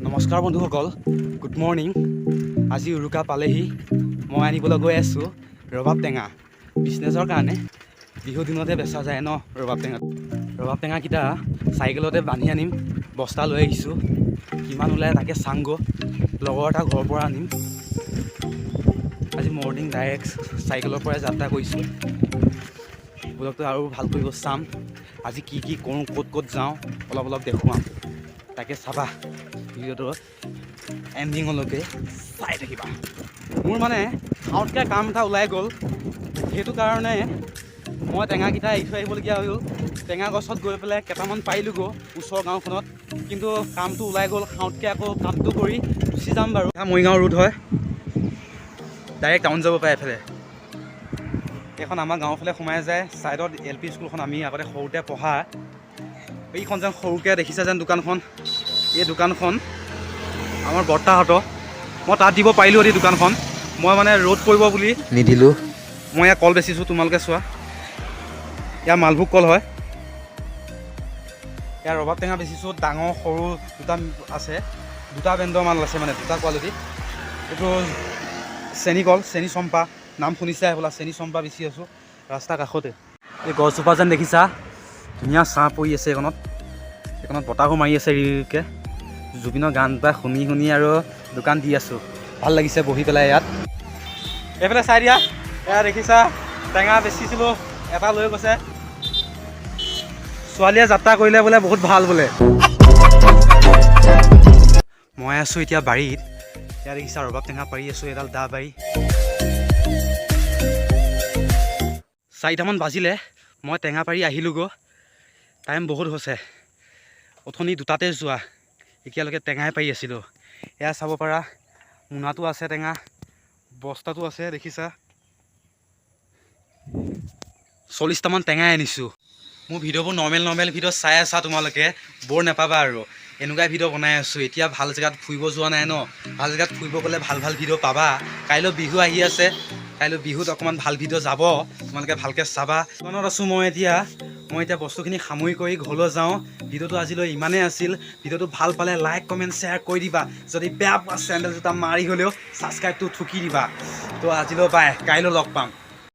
নমস্কাৰ বন্ধুসকল, good morning. আজি উৰুকা পালেহি। মই আনিবলৈ গৈ আছোঁ ৰবাব টেঙা বিজনেছৰ কাৰণে। বিহু দিনতে বেচা যায় ন ৰবাব টেঙাকেইটা চাইকেলতে বান্ধি আনিম। বস্তা লৈ আহিছোঁ, কিমান ওলায় তাকে চাংগো। লগৰ এটা ঘৰৰ পৰা আনিম। আজি মৰ্ণিং ডাইৰেক্ট চাইকেলৰ পৰাই যাত্ৰা কৰিছোঁ। ব্লগটো আৰু ভাল কৰিব চাম। আজি কি কি কৰোঁ, ক'ত ক'ত যাওঁ অলপ দেখুৱাম। তাকে চাবা, ভিডিঅ'টো এণ্ডিঙলৈকে চাই থাকিবা। মোৰ মানে খাওঁতকৈ কাম এটা ওলাই গ'ল, সেইটো কাৰণে মই টেঙাকেইটা এৰি থৈ আহিবলগীয়া হৈ গ'ল। টেঙা গছত গৈ পেলাই কেইটামান পাৰিলোঁগৈ ওচৰৰ গাঁওখনত, কিন্তু কামটো ওলাই গ'ল। খাওঁতকৈ আকৌ কামটো কৰি গুচি যাম বাৰু। মৰিগাঁও ৰোড হয়, ডাইৰেক্ট টাউন যাব পাৰে এফালে। এইখন আমাৰ গাঁৱৰ ফালে সোমাই যায়। ছাইডত LP স্কুলখন, আমি আগতে সৰুতে পঢ়া। এইখন যেন সৰুকৈ দেখিছা যেন দোকানখন, এই দোকানখন আমাৰ বৰ্তাহঁতৰ। মই তাত দিব পাৰিলোঁ এই দোকানখন, মই মানে ৰ'দ পৰিব বুলি নিদিলোঁ। মই ইয়াত কল বেচিছোঁ, তোমালোকে চোৱা। ইয়াৰ মালভোগ কল হয়। ইয়াৰ ৰবাব টেঙা বেচিছোঁ, ডাঙৰ সৰু দুটা আছে। দুটা ব্ৰেণ্ডৰ মাল আছে, মানে দুটা কোৱালিটি। এইটো চেনী কল, চেনী চম্পা, নাম শুনিছাই হ'বলা। চেনী চম্পা বেচি আছোঁ ৰাস্তাৰ কাষতে। এই গছজোপা যেন দেখিছা, ধুনীয়া ছাঁ পৰি আছে। এইখনত বতাহো মাৰি আছে ৰিৰিকৈ। জুবিনৰ গান এটা শুনি শুনি আৰু দোকান দি আছোঁ। ভাল লাগিছে বহি পেলাই ইয়াত। এইফালে চাই দিয়া, এয়া দেখিছা টেঙা বেচিছিলোঁ, এটা লৈ গৈছে। ছোৱালীয়ে যাত্ৰা কৰিলে বোলে বহুত ভাল বোলে। মই আছোঁ এতিয়া বাৰীত। এয়া দেখিছা ৰবাব টেঙা পাৰি আছোঁ, এডাল দা বাৰী। 4টামান বাজিলে, মই টেঙা পাৰি আহিলোঁগৈ। টাইম বহুত হৈছে, অথনি 2টাতে যোৱা। এতিয়ালৈকে টেঙাই পাৰি আছিলোঁ। এয়া চাব পাৰা, মোনাটো আছে টেঙা, বস্তাটো আছে দেখিছা। 40টামান টেঙাই আনিছোঁ। মোৰ ভিডিঅ'বোৰ নৰ্মেল ভিডিঅ' চাই আছা তোমালোকে, বৰ নাপাবা আৰু। এনেকুৱাই ভিডিঅ' বনাই আছোঁ। এতিয়া ভাল জেগাত ফুৰিব যোৱা নাই ন, ভাল জেগাত ফুৰিব গ'লে ভাল ভিডিঅ' পাবা। কাইলৈ বিহু আহি আছে, কাইলৈ বিহুত অকণমান ভাল ভিডিঅ' যাব, তোমালোকে ভালকৈ চাবা। দোকানত আছোঁ মই এতিয়া বস্তুখিনি সামৰি কৰি ঘৰলৈ যাওঁ। ভিডিঅ'টো আজিলৈ ইমানেই আছিল। ভিডিঅ'টো ভাল পালে লাইক, কমেণ্ট, শ্বেয়াৰ কৰি দিবা। যদি বেয়া পোৱা চেণ্ডেল জোতা মাৰি হ'লেও ছাবস্ক্ৰাইবটো ঠুকি দিবা। তো আজিলৈ বাই, কাইলৈ লগ পাম।